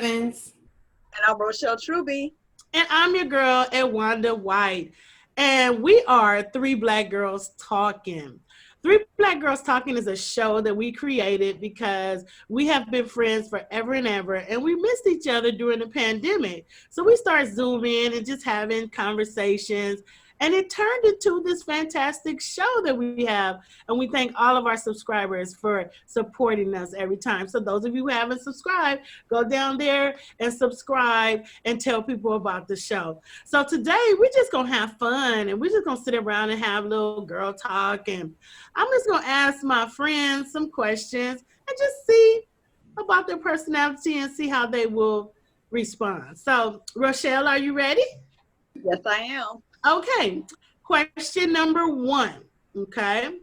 Evans. And I'm Rochelle Truby. And I'm your girl, Edwonda White. And we are Three Black Girls Talking. Three Black Girls Talking is a show that we created because we have been friends forever and ever, and we missed each other during the pandemic. So we started Zooming and just having conversations, and it turned into this fantastic show that we have. And we thank all of our subscribers for supporting us every time. So those of you who haven't subscribed, go down there and subscribe and tell people about the show. So today we're just gonna have fun, and we're just gonna sit around and have a little girl talk, and I'm just gonna ask my friends some questions and just see about their personality and see how they will respond. So Rochelle, are you ready? Yes, I am. Okay, question number one, okay?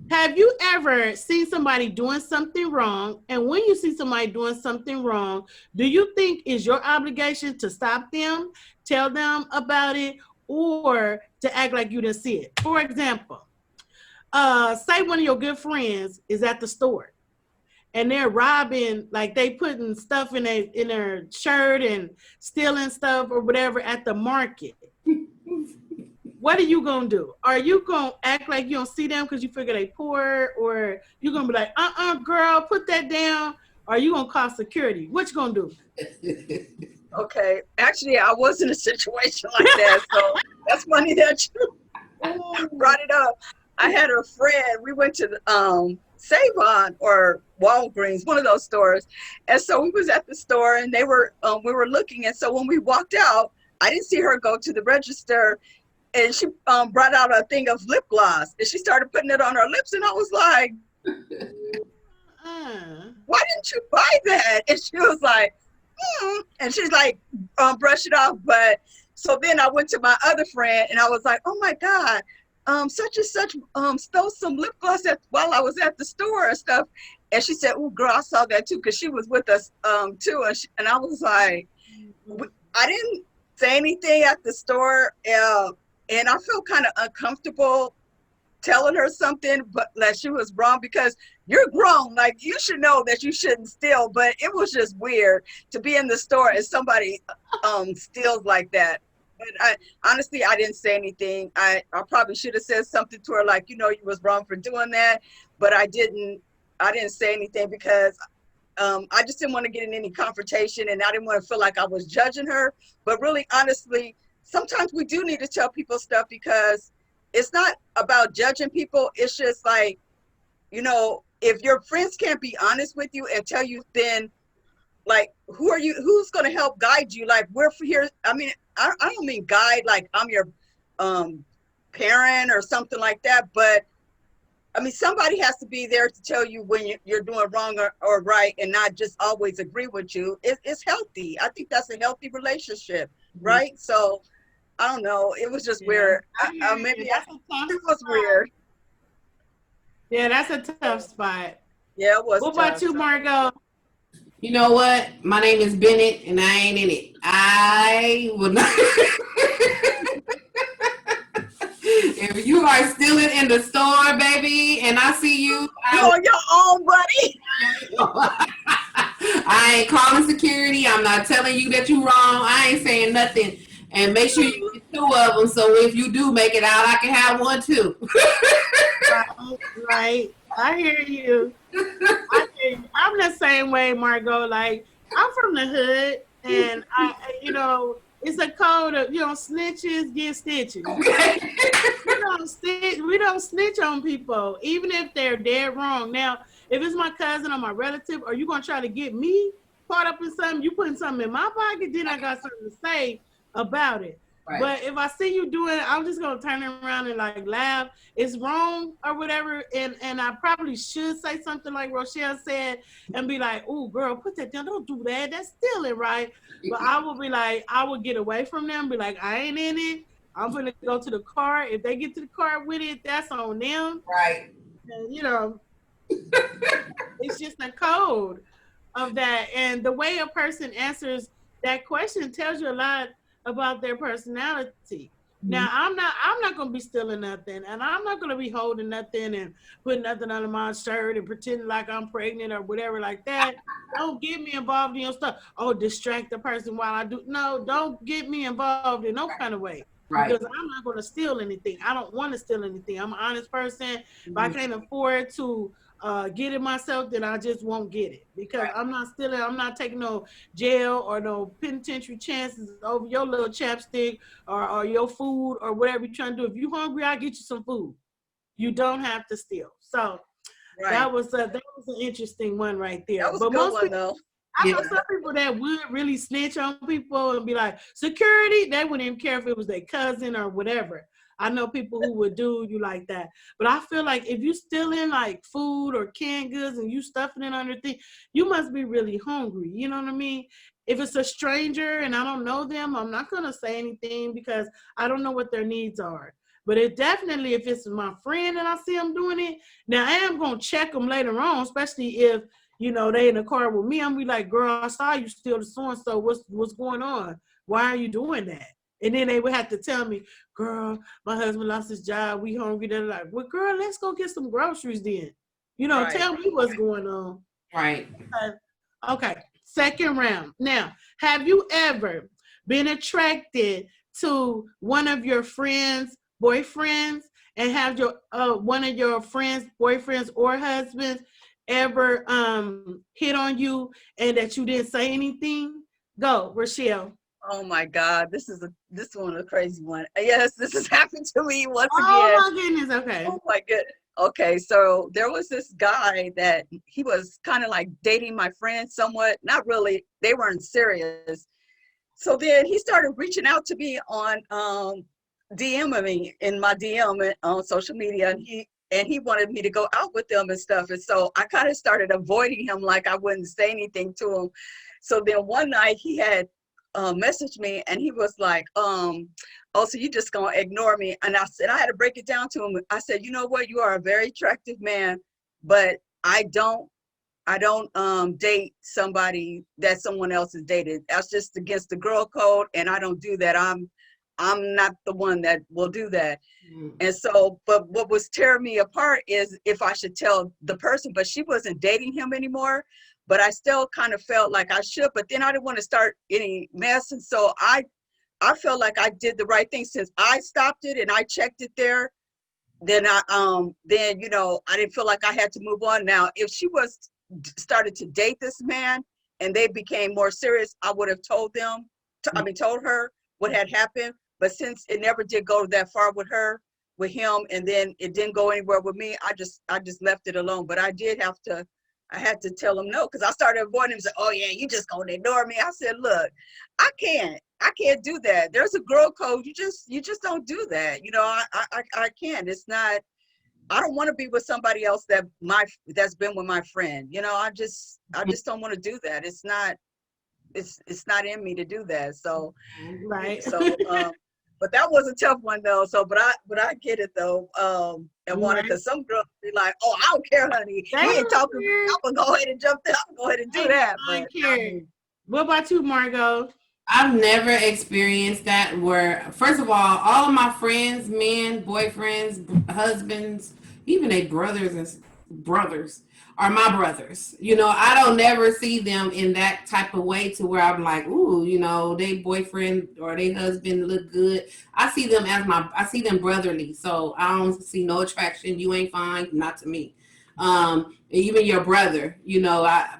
Have you ever seen somebody doing something wrong, and when you see somebody doing something wrong, do you think it's your obligation to stop them, tell them about it, or to act like you didn't see it? For example, say one of your good friends is at the store, and they're robbing, like they putting stuff in their shirt and stealing stuff or whatever at the market. What are you gonna do? Are you gonna act like you don't see them because you figure they poor, or you gonna be like, girl, put that down? Or are you gonna call security? What you gonna do? Okay, actually, I was in a situation like that, so that's funny that you brought it up. I had a friend. We went to the Save-On or Walgreens, one of those stores, and so we was at the store, and we were looking, and so when we walked out, I didn't see her go to the register. And she brought out a thing of lip gloss, and she started putting it on her lips, and I was like, why didn't you buy that? And she was like, and she's like, brush it off. But so then I went to my other friend, and I was like, oh my God, such and such stole some lip gloss while I was at the store and stuff. And she said, oh girl, I saw that too, because she was with us too. And I was like, I didn't say anything at the store. And I felt kind of uncomfortable telling her something, but that she was wrong, because you're grown. Like, you should know that you shouldn't steal, but it was just weird to be in the store and somebody steals like that. But honestly, I didn't say anything. I probably should have said something to her, like, you was wrong for doing that, but I didn't say anything because I just didn't want to get in any confrontation, and I didn't want to feel like I was judging her. But really, honestly, sometimes we do need to tell people stuff, because it's not about judging people. It's just like, if your friends can't be honest with you and tell you, then like, who's going to help guide you? Like, we're here. I mean, I don't mean guide like I'm your parent or something like that. But I mean, somebody has to be there to tell you when you're doing wrong or right, and not just always agree with you. It's healthy. I think that's a healthy relationship, right? So I don't know. It was just weird. Maybe it was weird. Yeah, that's a tough spot. Yeah, it was. What about you, Margot? You know what? My name is Bennett, and I ain't in it. I will not. If you are stealing in the store, baby, and I see you, you're on your own, buddy. I ain't calling security. I'm not telling you that you're wrong. I ain't saying nothing. And make sure you get 2 of them, so if you do make it out, I can have 1 too. Right. I hear you. I'm the same way, Margot. Like, I'm from the hood, and it's a code of, snitches get stitches. Okay. We don't snitch on people, even if they're dead wrong. Now, if it's my cousin or my relative, are you gonna try to get me caught up in something? You putting something in my pocket, then I got something to say about it. Right. But if I see you doing it, I'm just gonna turn around and like laugh. It's wrong or whatever, and I probably should say something like Rochelle said and be like, "Oh, girl, put that down. Don't do that. That's stealing, right?" But I will be like, I will get away from them. Be like, I ain't in it. I'm gonna go to the car. If they get to the car with it, that's on them. Right. And, it's just a code of that, and the way a person answers that question tells you a lot about their personality. Now I'm not gonna be stealing nothing, and I'm not gonna be holding nothing and putting nothing under my shirt and pretending like I'm pregnant or whatever like that. Don't get me involved in your stuff. Oh, distract the person while I do. No, don't get me involved in no kind of way because Right. I'm not gonna steal anything. I don't want to steal anything. I'm an honest person. If I Mhm. can't afford to get it myself, then I just won't get it because Right. I'm not stealing. I'm not taking no jail or no penitentiary chances over your little chapstick or your food or whatever you're trying to do. If you're hungry, I'll get you some food. You don't have to steal. So Right. that was an interesting one right That there. was a But good most one people, though. I Yeah. know some people that would really snitch on people and be like security. They wouldn't even care if it was their cousin or whatever. I know people who would do you like that. But I feel like if you stealing like food or canned goods and you stuffing it under things, you must be really hungry. You know what I mean? If it's a stranger and I don't know them, I'm not gonna say anything because I don't know what their needs are. But it definitely, if it's my friend and I see them doing it, now I am gonna check them later on, especially if they in the car with me. I'm gonna be like, girl, I saw you steal the so and so. What's going on? Why are you doing that? And then they would have to tell me, girl, my husband lost his job. We hungry. They're like, well, girl, let's go get some groceries then. Right. Tell me what's going on. Right. Okay, second round. Now, have you ever been attracted to one of your friends' boyfriends and have your one of your friends' boyfriends or husbands ever hit on you and that you didn't say anything? Go, Rochelle. Oh my God, this one a crazy one. Yes, this has happened to me once Oh again. my goodness. Okay. Oh my goodness. Okay, so there was this guy that he was kind of like dating my friend somewhat, not really. They weren't serious. So then he started reaching out to me on DMing me in my DM on social media, and he wanted me to go out with them and stuff. And so I kind of started avoiding him, like I wouldn't say anything to him. So then one night he had messaged me and he was like, oh, so you just gonna ignore me? And I said, I had to break it down to him. I said, you know what? You are a very attractive man, but I don't date somebody that someone else has dated. That's just against the girl code, and I don't do that. I'm not the one that will do that. And so, but what was tearing me apart is if I should tell the person, but she wasn't dating him anymore. But I still kind of felt like I should, but then I didn't want to start any mess. And so I felt like I did the right thing since I stopped it and I checked it there. Then I didn't feel like I had to move on. Now, if she was started to date this man and they became more serious, I would have told told her what had happened. But since it never did go that far with him, and then it didn't go anywhere with me, I just left it alone. But I had to tell him no, because I started avoiding him. Say, oh yeah, you just gonna ignore me. I said, look, I can't do that. There's a girl code. You just don't do that. I can't. It's not. I don't want to be with somebody else that's been with my friend. I just don't want to do that. It's not in me to do that. So, Right. but that was a tough one though. So, but I get it though. And wanted, Right. because some girls be like, oh, I don't care, honey. They You ain't don't talking. care. I'm gonna go ahead and jump there. I'm gonna go ahead and do that. I But care. What about you, Margot? I've never experienced that where, first of all of my friends, men, boyfriends, husbands, even their brothers are my brothers. I don't never see them in that type of way to where I'm like, ooh, they boyfriend or they husband look good. I see them I see them brotherly. So I don't see no attraction. You ain't fine, not to me. Even your brother,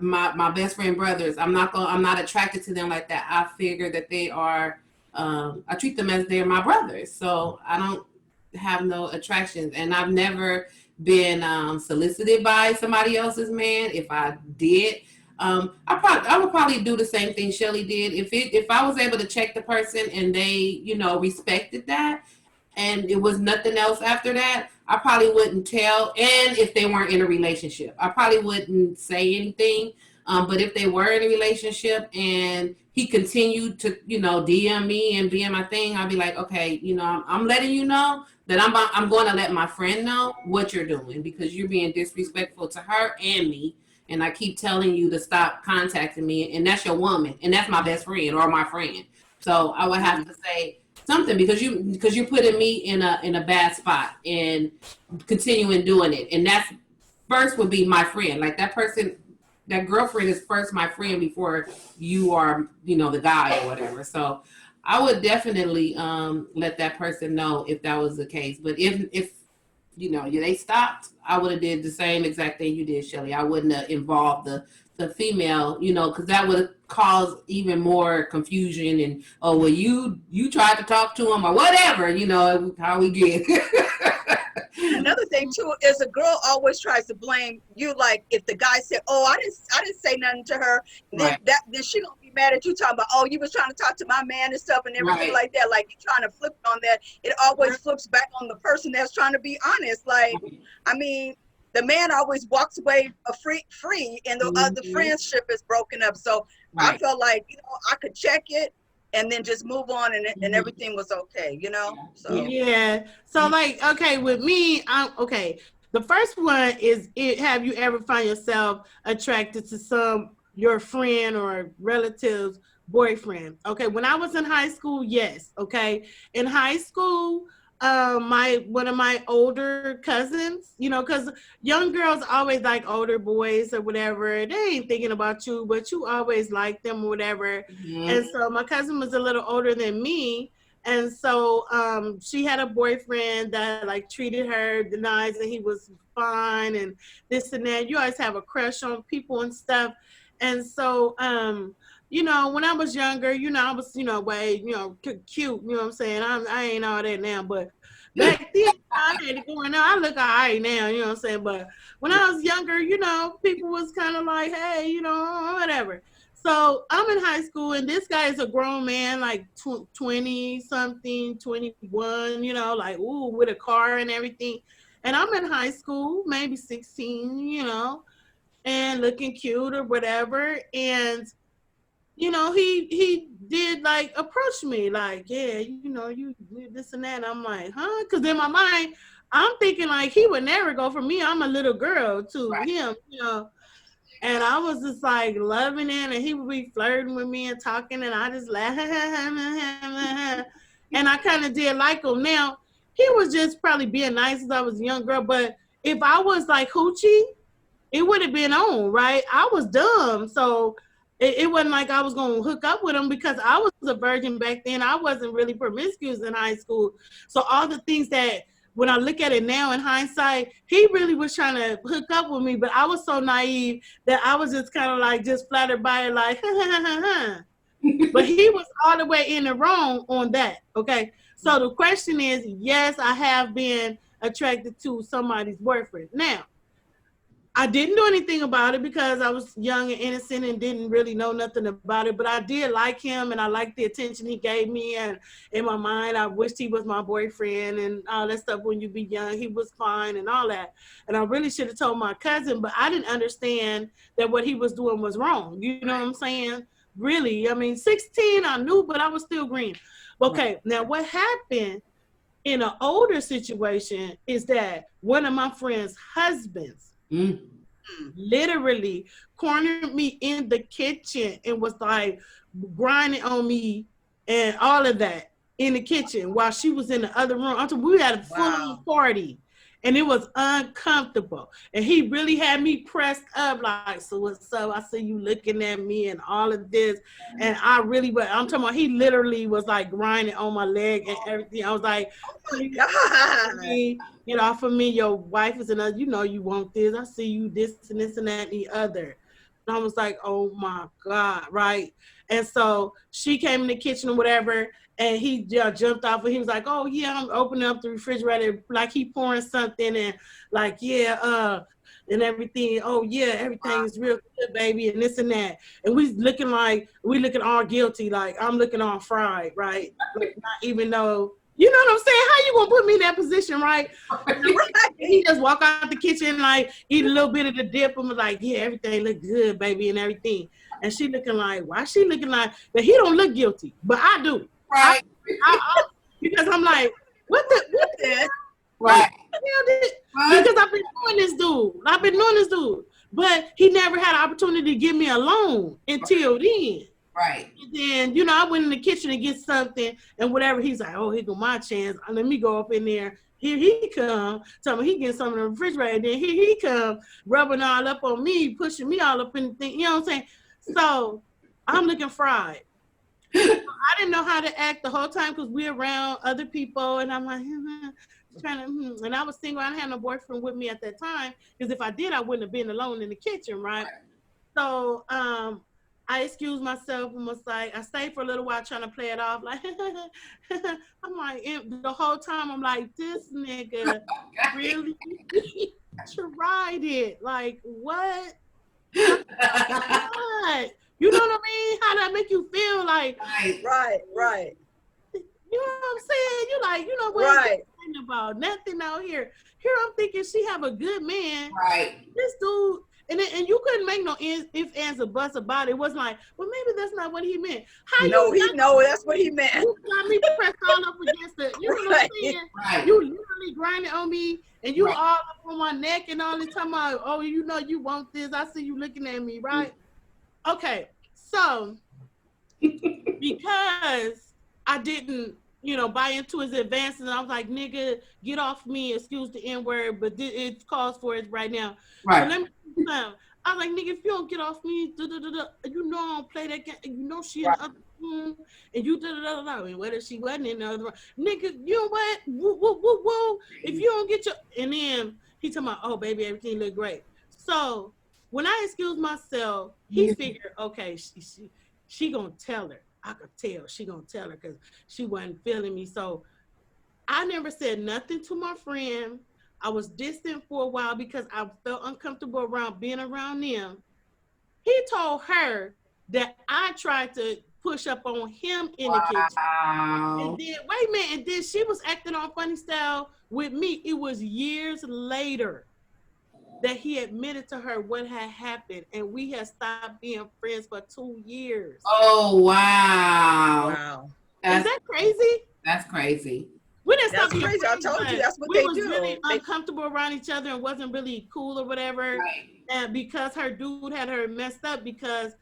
my best friend brothers, I'm not attracted to them like that. I figure that they are, I treat them as they're my brothers. So I don't have no attractions, and I've never been solicited by somebody else's man. If I did, I would probably do the same thing Shelly did. If I was able to check the person and they, respected that, and it was nothing else after that, I probably wouldn't tell. And if they weren't in a relationship, I probably wouldn't say anything. But if they were in a relationship and he continued to, DM me and be in my thing, I'd be like, okay, I'm letting you know that I'm going to let my friend know what you're doing, because you're being disrespectful to her and me. And I keep telling you to stop contacting me. And that's your woman. And that's my best friend or my friend. So I would have to say, something, because you're putting me in a bad spot and continuing doing it. And that's first would be my friend. Like that person, that girlfriend is first my friend before you are, the guy or whatever. So I would definitely let that person know if that was the case. But if they stopped, I would have did the same exact thing you did, Shelly. I wouldn't have involved the female, because that would cause even more confusion and, oh, well, you tried to talk to him or whatever, how we get. Another thing too is a girl always tries to blame you. Like if the guy said, "Oh, I didn't say nothing to her," Right. then she gonna be mad at you, talking about, "Oh, you was trying to talk to my man and stuff and everything," Right. like that. Like you're trying to flip on that. It always flips back on the person that's trying to be honest. Like, I mean, the man always walks away free, and the friendship is broken up. So I Right. felt like I could check it and then just move on, and everything was okay. So. Yeah. So like, okay, with me, I'm okay. The first one is, have you ever find yourself attracted to your friend or relative's boyfriend? Okay, when I was in high school, yes. Okay, in high school, one of my older cousins, because young girls always like older boys or whatever. They ain't thinking about you, but you always like them or whatever. Mm-hmm. And so my cousin was a little older than me. And so she had a boyfriend that like treated her nice, and he was fine and this and that. You always have a crush on people and stuff. And so when I was younger, I was, way, cute, you know what I'm saying? I ain't all that now, but back then I had it going on. I look all right now, you know what I'm saying? But when I was younger, people was kind of like, hey, whatever. So I'm in high school, and this guy is a grown man, like 20 something, 21, like, ooh, with a car and everything. And I'm in high school, maybe 16, and looking cute or whatever. And, he did like approach me like, yeah, you this and that. And I'm like, huh? Because in my mind, I'm thinking like he would never go for me. I'm a little girl to him, And I was just like loving it, and he would be flirting with me and talking, and I just laugh. And I kind of did like him. Now, he was just probably being nice as I was a young girl, but if I was like hoochie, it would have been on, right? I was dumb, so it wasn't like I was going to hook up with him because I was a virgin back then. I wasn't really promiscuous in high school. So all the things that, when I look at it now in hindsight, he really was trying to hook up with me, but I was so naive that I was just kind of like just flattered by it, like, But he was all the way in the wrong on that, okay? So the question is, yes, I have been attracted to somebody's boyfriend. Now, I didn't do anything about it because I was young and innocent and didn't really know nothing about it, but I did like him, and I liked the attention he gave me, and in my mind, I wished he was my boyfriend and all that stuff. When you be young, he was fine and all that. And I really should have told my cousin, but I didn't understand that what he was doing was wrong. You know what I'm saying? Really, I mean, 16, I knew, but I was still green. Okay, now what happened in an older situation is that one of my friend's husbands literally cornered me in the kitchen and was like grinding on me and all of that in the kitchen while she was in the other room. We had a full party, and it was uncomfortable. And he really had me pressed up like, so what's up? I see you looking at me and all of this. And I'm talking about, he literally was like grinding on my leg and everything. I was like, oh my God. Get off of me, your wife is another, you want this. I see you this and this and that and the other. And I was like, oh my God, right? And so she came in the kitchen or whatever, and he jumped off, and he was like, oh yeah, I'm opening up the refrigerator, like he pouring something, and like, yeah, and everything. Oh yeah, everything's real good, baby, and this and that. And we looking all guilty, like I'm looking all fried, right? Like, not even though, you know what I'm saying? How you gonna put me in that position, right? He just walk out the kitchen, like eat a little bit of the dip, and was like, yeah, everything look good, baby, and everything. And she looking like, why she looking like, but he don't look guilty, but I do. Right. Because I'm like, what the right. Because I've been knowing this dude, but he never had an opportunity to give me a loan until then. Right. And then, you know, I went in the kitchen to get something and whatever. He's like, oh, here go my chance. Let me go up in there. Here he come. Tell me he getting something in the refrigerator. Then here he come, rubbing all up on me, pushing me all up in the thing. You know what I'm saying? So I'm looking fried. I didn't know how to act the whole time because we're around other people, and I'm like, trying to, and I was single. I didn't have no boyfriend with me at that time because if I did, I wouldn't have been alone in the kitchen, right? So I excused myself and was like, I stayed for a little while trying to play it off, like I'm like, the whole time I'm like, this nigga really tried it, like what? What? You know what I mean? How that make you feel? Like, Right. you know what I'm saying? You like, you know what? Right. About nothing out here. Here I'm thinking she have a good man. Right. This dude, and you couldn't make no ifs, ands, or buts about it. It wasn't like, well, maybe that's not what he meant. How No, you he know that's what he meant. You got me pressed all up against it. You know what I'm saying? Right. You literally grinding on me, and you all up on my neck and all the time. About, oh, you know you want this. I see you looking at me, right? Okay, so because I didn't, you know, buy into his advances, and I was like, nigga, get off me, excuse the N-word, but it calls for it right now. Right. So let me do something. I was like, nigga, if you don't get off me, you know I don't play that game, you know she in the other room, and you and whether she wasn't in the other room, nigga, you know what? Woo. If you don't get your, and then he talking about, oh baby, everything look great. So when I excused myself, he figured, okay, she gonna tell her. I could tell she gonna tell her because she wasn't feeling me. So I never said nothing to my friend. I was distant for a while because I felt uncomfortable around being around them. He told her that I tried to push up on him in the kitchen. And then, wait a minute, and then she was acting on funny style with me. It was years later that he admitted to her what had happened, and we had stopped being friends for 2 years. Oh, wow. Is that crazy? That's crazy. We didn't stop being crazy. friends. I told you that's what they do. We was really uncomfortable around each other and wasn't really cool or whatever. Right. And because her dude had her messed up because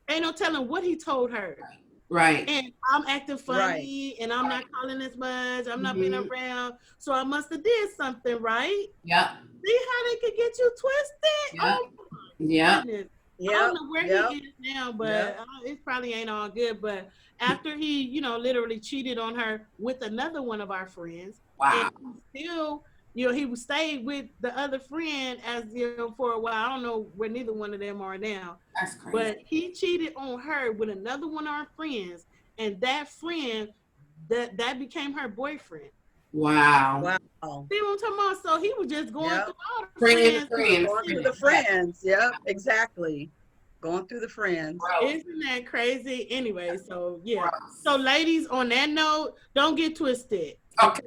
ain't no telling what he told her. Right. And I'm acting funny and I'm not calling as much. I'm not being around. So I must have did something, right? Yep. See how they could get you twisted? Yep. Oh my goodness. I don't know where he is now, but it probably ain't all good. But after he, you know, literally cheated on her with another one of our friends, wow. And he still, you know, he stayed with the other friend as, you know, for a while. I don't know where neither one of them are now. That's crazy. But he cheated on her with another one of our friends, and that friend, that became her boyfriend. Wow. See what I'm talking about? So he was just going through all the friends. Going through the friends. Yep, exactly. Going through the friends. Isn't that crazy? Anyway, so yeah. So ladies, on that note, don't get twisted. Okay.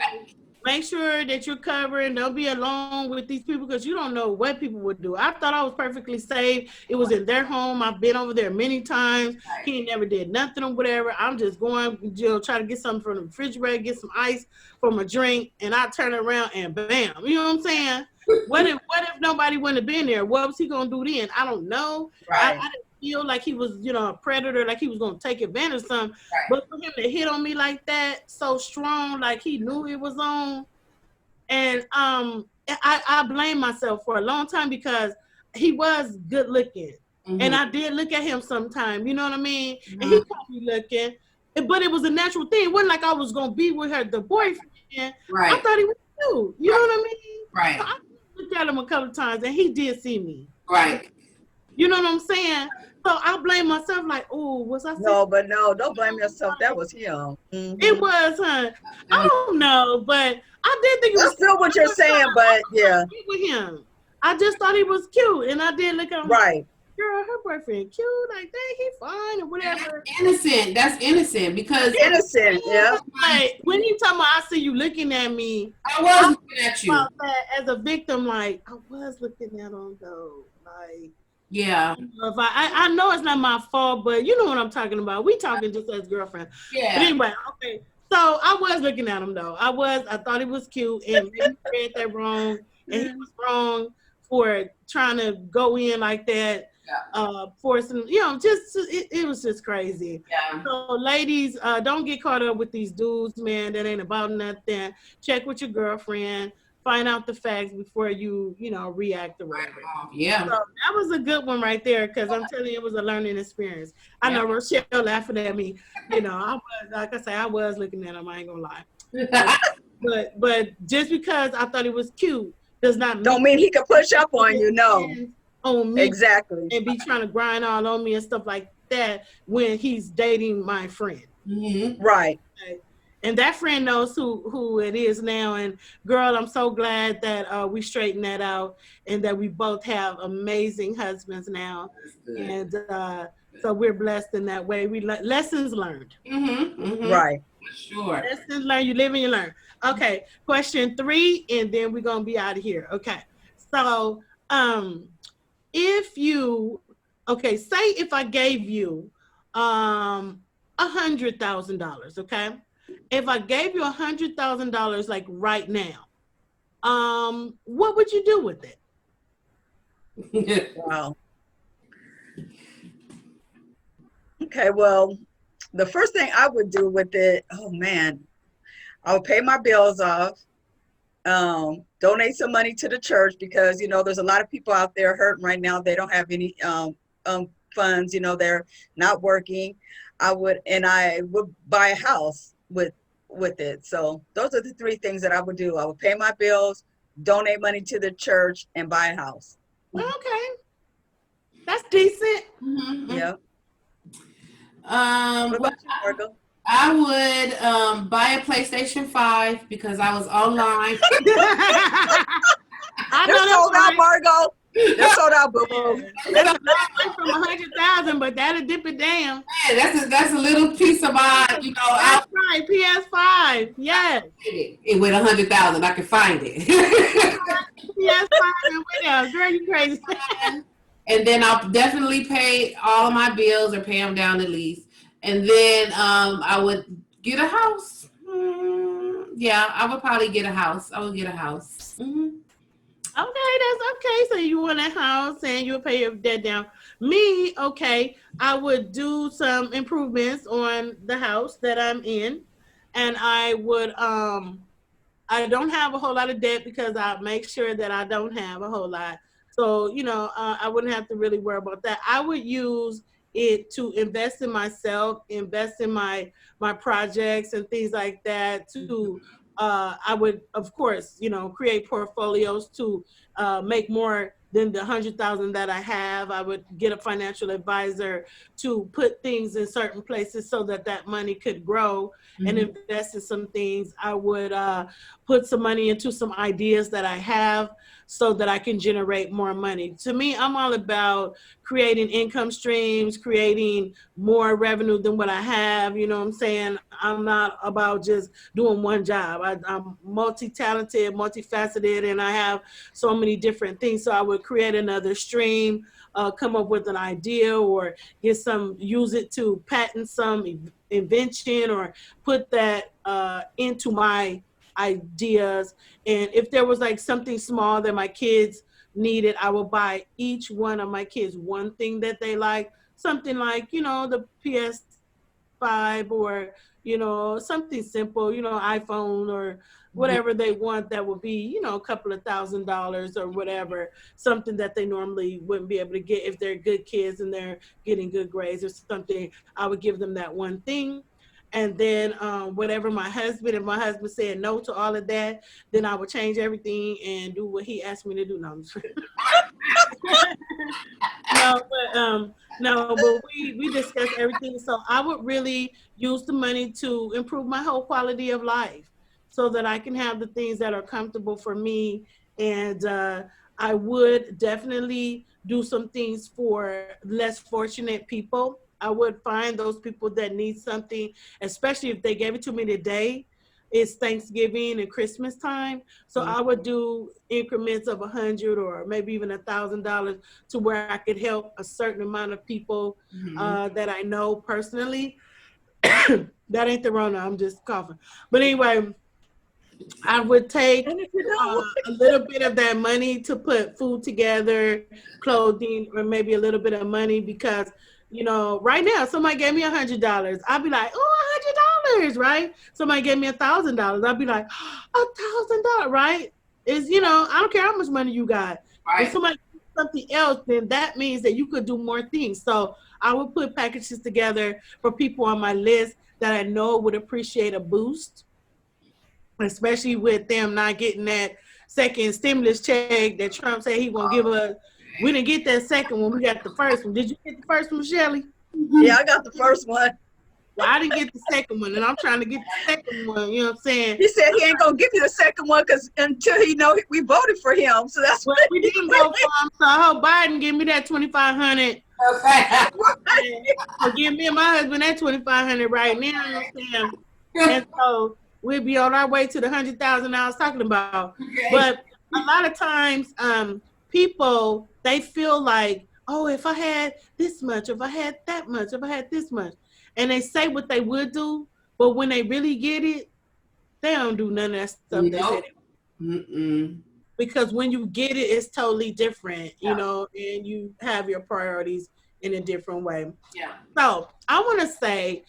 Make sure that you're covered. Don't be alone with these people because you don't know what people would do. I thought I was perfectly safe. It was in their home. I've been over there many times. He never did nothing or whatever. I'm just going, you know, try to get something from the refrigerator, get some ice from a drink, and I turn around and bam. You know what I'm saying? What if nobody wouldn't have been there? What was he gonna do then? I don't know. I didn't feel like he was, you know, a predator, like he was gonna take advantage of something. But for him to hit on me like that, so strong, like he knew it was on. And I blame myself for a long time because he was good looking. And I did look at him sometime, you know what I mean? And he caught me looking. But it was a natural thing. It wasn't like I was gonna be with her, the boyfriend. I thought he was cute. You know what I mean? Right. So I looked at him a couple of times and he did see me. Right. You know what I'm saying? So I blame myself like, oh, was I? No, but no, don't blame yourself. That was him. It was, huh? I don't know, but I did think it was. I feel what you're saying, but yeah. With him, I just thought he was cute, and I did look at him. Right. Girl, her boyfriend cute, like that, he fine or whatever. Innocent. That's innocent because innocent. Yeah. Like when you talking about, I see you looking at me. I was looking at you. As a victim, like I was looking at him though, like. Yeah. If I know it's not my fault, but you know what I'm talking about. We talking just as girlfriend. Yeah. But anyway, okay. So I was looking at him though. I thought he was cute, and maybe he read that wrong, and he was wrong for trying to go in like that. forcing, just it was just crazy. Yeah. So ladies, don't get caught up with these dudes, man. That ain't about nothing. Check with your girlfriend. Find out the facts before you, react or whatever. Yeah. So that was a good one right there, because I'm telling you, it was a learning experience. I know Rochelle laughing at me. I was, like I say, I was looking at him. I ain't gonna lie. But just because I thought it was cute does not Don't mean he can push up on you. No, on me exactly. and be trying to grind all on me and stuff like that when he's dating my friend. Mm-hmm. Right. And that friend knows who it is now. And girl, I'm so glad that we straightened that out and that we both have amazing husbands now. And so we're blessed in that way. Lessons learned. Mm-hmm. Mm-hmm. Right. Sure. Lessons learned. You live and you learn. Okay. Question 3, and then we're gonna be out of here. Okay. So if you say if I gave you $100,000, okay? If I gave you $100,000 like right now, what would you do with it? Wow. Okay, well, the first thing I would do with it, oh man, I would pay my bills off, donate some money to the church, because there's a lot of people out there hurting right now. They don't have any funds, they're not working. I would buy a house with it. So those are the 3 things that I would do. I would pay my bills, donate money to the church, and buy a house. Okay, that's decent. Mm-hmm. Yeah. What about you, Margot? I would buy a PlayStation 5 because I was online. They're sold out, Margot. They're sold out, boo boo. That's from 100,000, but that'll dip it down. Yeah, that's a little piece of my, That's right, PS5. Yes. With 100,000, I can find it. PS5 and what else? Girl, you crazy. And then I'll definitely pay all of my bills or pay them down at least. And then I would get a house. Yeah, I would probably get a house. I would get a house. Mm-hmm. Okay, that's okay. So you want a house and you would pay your debt down. Me, okay, I would do some improvements on the house that I'm in. And I would, I don't have a whole lot of debt because I make sure that I don't have a whole lot. So, I wouldn't have to really worry about that. I would use it to invest in myself, invest in my projects and things like that. To I would, of course, create portfolios to make more than the 100,000 that I have. I would get a financial advisor to put things in certain places so that money could grow and invest in some things. I would put some money into some ideas that I have so that I can generate more money. To me, I'm all about creating income streams, creating more revenue than what I have. You know what I'm saying? I'm not about just doing one job. I'm multi-talented, multifaceted, and I have so many different things. So I would create another stream, come up with an idea, or use it to patent some invention, or put that into my ideas. And if there was like something small that my kids needed, I would buy each one of my kids one thing that they like, something like, the PS5, or, something simple, iPhone or whatever they want that would be, a couple of $1,000s or whatever, something that they normally wouldn't be able to get if they're good kids and they're getting good grades or something. I would give them that one thing. And then whatever if my husband said no to all of that, then I would change everything and do what he asked me to do. No, I'm just no, but we discussed everything. So I would really use the money to improve my whole quality of life so that I can have the things that are comfortable for me. And I would definitely do some things for less fortunate people. I would find those people that need something, especially if they gave it to me today. It's Thanksgiving and Christmas time. So I would do increments of $100 or maybe even $1,000 to where I could help a certain amount of people that I know personally. That ain't the Rona, I'm just coughing. But anyway, I would take And if you don't, a little bit of that money to put food together, clothing, or maybe a little bit of money because, right now somebody gave me $100. I'd be like, oh, $100, right? Somebody gave me $1,000. I'd be like, $1,000, right? I don't care how much money you got. If Right. somebody gives something else, then that means that you could do more things. So I would put packages together for people on my list that I know would appreciate a boost, especially with them not getting that second stimulus check that Trump said he won't give us. We didn't get that second one. We got the first one. Did you get the first one, Shelly? yeah, I got the first one. Well, I didn't get the second one, and I'm trying to get the second one. You know what I'm saying? He said he ain't gonna give you the second one because until he know we voted for him. So that's Well, what we didn't vote for him, so I hope Biden give me that 2,500. Okay. So give me and my husband that 2,500 right now. You know what I'm saying? And so we'll be on our way to the 100,000 I was talking about. Okay. But a lot of times, people they feel like, oh, if I had this much, if I had that much, if I had this much, and they say what they would do, but when they really get it, they don't do none of that stuff they said. Nope. Mm-mm. Because when you get it, it's totally different, Yeah. and you have your priorities in a different way. Yeah. So I want to say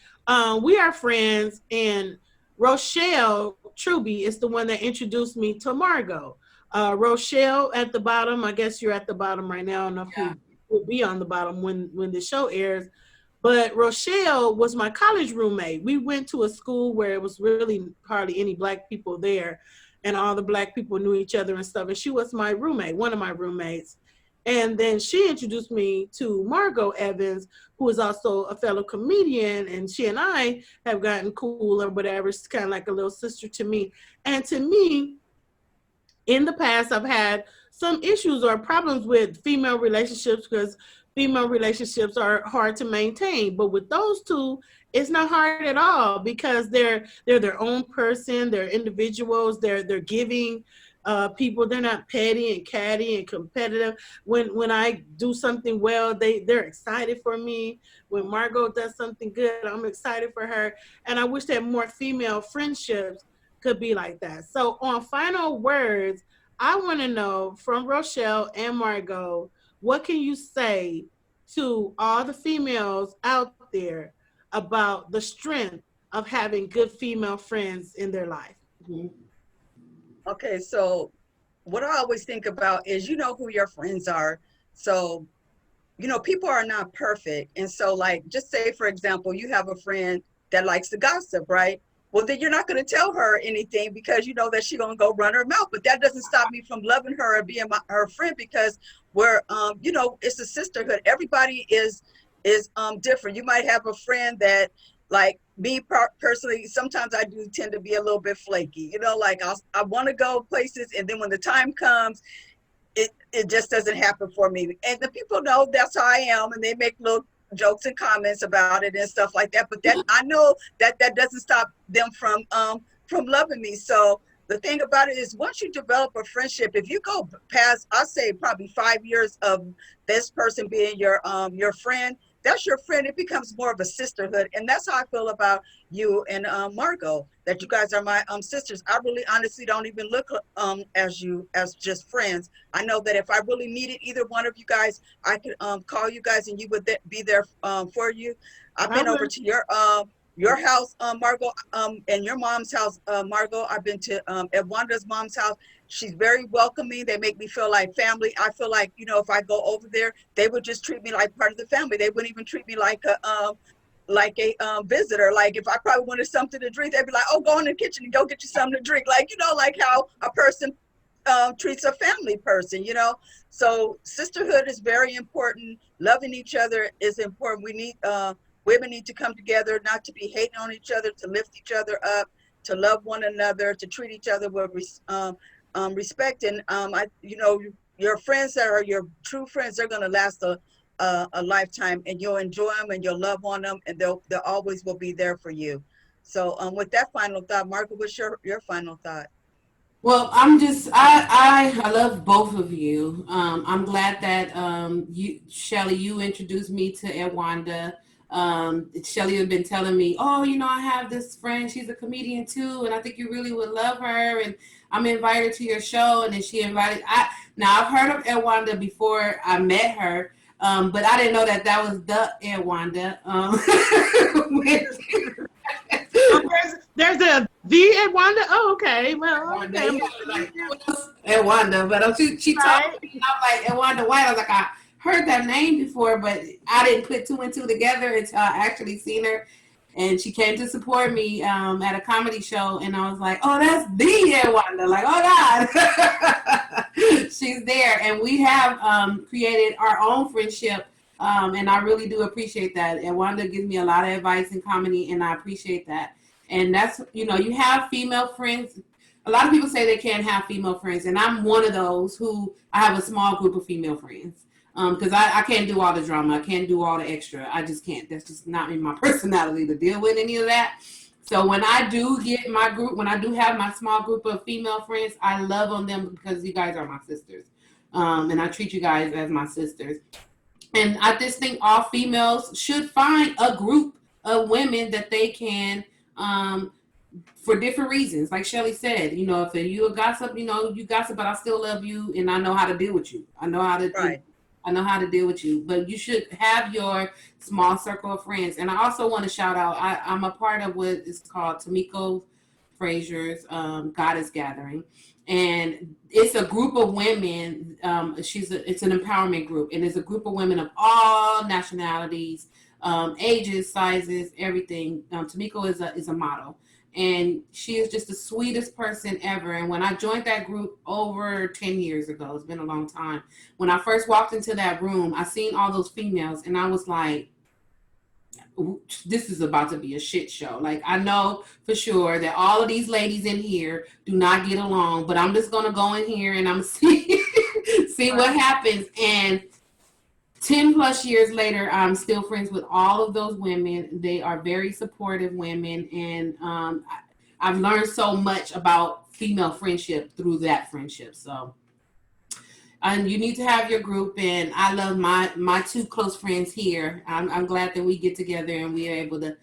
we are friends, and Rochelle Truby is the one that introduced me to Margot. Rochelle at the bottom. I guess you're at the bottom right now. I don't know if Yeah. you will be on the bottom when the show airs. But Rochelle was my college roommate. We went to a school where it was really hardly any black people there, and all the black people knew each other and stuff. And she was my roommate, one of my roommates. And then she introduced me to Margot Evans, who is also a fellow comedian, and she and I have gotten cool or whatever. She's kind of like a little sister to me. And to me, in the past, I've had some issues or problems with female relationships because female relationships are hard to maintain. But with those two, it's not hard at all because they're their own person, they're individuals, they're giving people. They're not petty and catty and competitive. When I do something well, they're excited for me. When Margot does something good, I'm excited for her. And I wish that more female friendships could be like that. So on final words, I want to know from Rochelle and Margot, what can you say to all the females out there about the strength of having good female friends in their life? Mhm. Okay, so what I always think about is you know who your friends are. So, people are not perfect. And so, like, just say, for example, you have a friend that likes to gossip, right? Well, then you're not going to tell her anything because you know that she's going to go run her mouth. But that doesn't stop me from loving her and being her friend because it's a sisterhood. Everybody is different. You might have a friend that, like me personally, sometimes I do tend to be a little bit flaky. Like I want to go places, and then when the time comes, it just doesn't happen for me. And the people know that's how I am, and they make little jokes and comments about it and stuff like that. But that I know that doesn't stop them from loving me. So the thing about it is, once you develop a friendship, if you go past, I say probably 5 years of this person being your friend, that's your friend. It becomes more of a sisterhood, and that's how I feel about you and Margot. That you guys are my sisters. I really, honestly, don't even look as just friends. I know that if I really needed either one of you guys, I could call you guys, and you would be there for you. I've been over to your house, Margot, and your mom's house, Margot. I've been to Edwonda's mom's house. She's very welcoming. They make me feel like family. I feel like, if I go over there, they would just treat me like part of the family. They wouldn't even treat me like a visitor. Like if I probably wanted something to drink, they'd be like, oh, go in the kitchen and go get you something to drink. Like, like how a person treats a family person, So sisterhood is very important. Loving each other is important. We need, women need to come together, not to be hating on each other, to lift each other up, to love one another, to treat each other with respect. And your friends that are your true friends, they're going to last a lifetime, and you'll enjoy them and you'll love on them, and they'll always will be there for you. So with that final thought, Margaret, what's your final thought? Well, I love both of you. I'm glad that Shelly, you introduced me to Edwonda. Shelly has been telling me, oh, I have this friend, she's a comedian too, and I think you really would love her, and I'm invited to your show. And then she invited, now I've heard of Edwonda before I met her, but I didn't know that was the Edwonda. There's a the Edwonda. Oh, okay. Well, okay. Edwonda, but she talked to me, and I'm like, Edwonda White. I was like, I heard that name before, but I didn't put two and two together until I actually seen her. And she came to support me at a comedy show, and I was like, oh, that's the Edwonda. Like, oh, God. She's there. And we have created our own friendship, and I really do appreciate that. Edwonda gives me a lot of advice in comedy, and I appreciate that. And that's, you have female friends. A lot of people say they can't have female friends, and I'm one of those who I have a small group of female friends. Because I can't do all the drama. I can't do all the extra. I just can't. That's just not in my personality to deal with any of that. So when I do get my group, when I do have my small group of female friends, I love on them because you guys are my sisters. And I treat you guys as my sisters. And I just think all females should find a group of women that they can, for different reasons. Like Shelly said, if you a gossip, you gossip, but I still love you, and I know how to deal with you. I know how to deal with you, but you should have your small circle of friends. And I also want to shout out, I'm a part of what is called Tamiko Frazier's Goddess Gathering. And it's a group of women. It's an empowerment group, and it's a group of women of all nationalities, ages, sizes, everything. Tamiko is a model. And she is just the sweetest person ever. And when I joined that group over 10 years ago, it's been a long time. When I first walked into that room, I seen all those females, and I was like, this is about to be a shit show. Like, I know for sure that all of these ladies in here do not get along, but I'm just going to go in here and I'm see what happens. And 10 plus years later, I'm still friends with all of those women. They are very supportive women. And I've learned so much about female friendship through that friendship. So, and you need to have your group. And I love my two close friends here. I'm glad that we get together and we are able to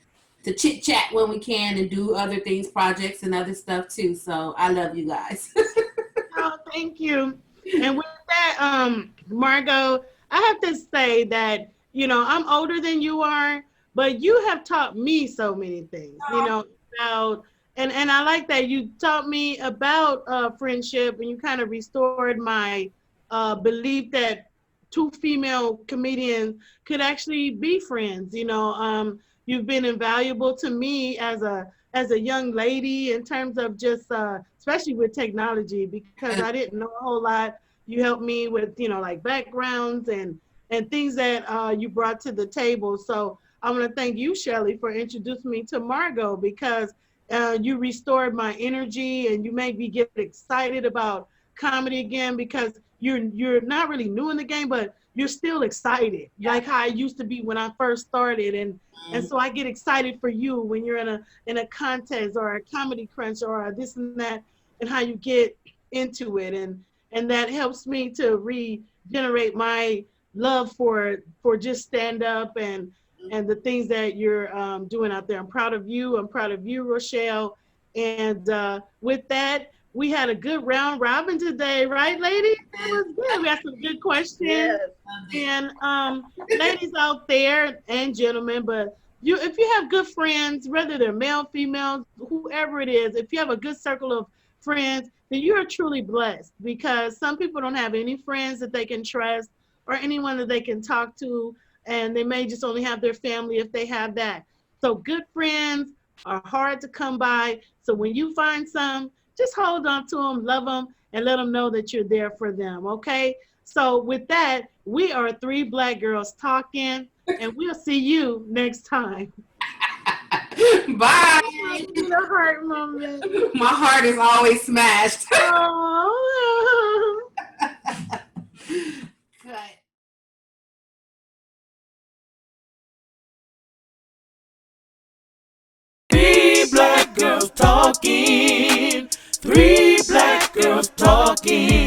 chit chat when we can and do other things, projects and other stuff too. So I love you guys. Oh, thank you. And with that, Margot, I have to say that, I'm older than you are, but you have taught me so many things, about, and I like that you taught me about friendship, and you kind of restored my belief that two female comedians could actually be friends. You've been invaluable to me as a young lady in terms of just, especially with technology, because I didn't know a whole lot. You helped me with, like backgrounds and things that you brought to the table. So I want to thank you, Shelly, for introducing me to Margot, because you restored my energy and you made me get excited about comedy again, because you're not really new in the game, but you're still excited, like how I used to be when I first started. And so I get excited for you when you're in a contest or a comedy crunch or this and that, and how you get into it. And that helps me to regenerate my love for just stand up and the things that you're doing out there. I'm proud of you. I'm proud of you, Rochelle. And with that, we had a good round robin today, right, ladies? It was good. We had some good questions. Yes. And ladies out there and gentlemen, but if you have good friends, whether they're male, female, whoever it is, if you have a good circle of friends, then you are truly blessed, because some people don't have any friends that they can trust or anyone that they can talk to, and they may just only have their family if they have that. So good friends are hard to come by. So when you find some, just hold on to them, love them, and let them know that you're there for them, okay? So with that, we are three Black girls talking, and we'll see you next time. Bye. Your heart moment. My heart is always smashed. Oh. Good. 3 Black girls talking. 3 Black girls talking.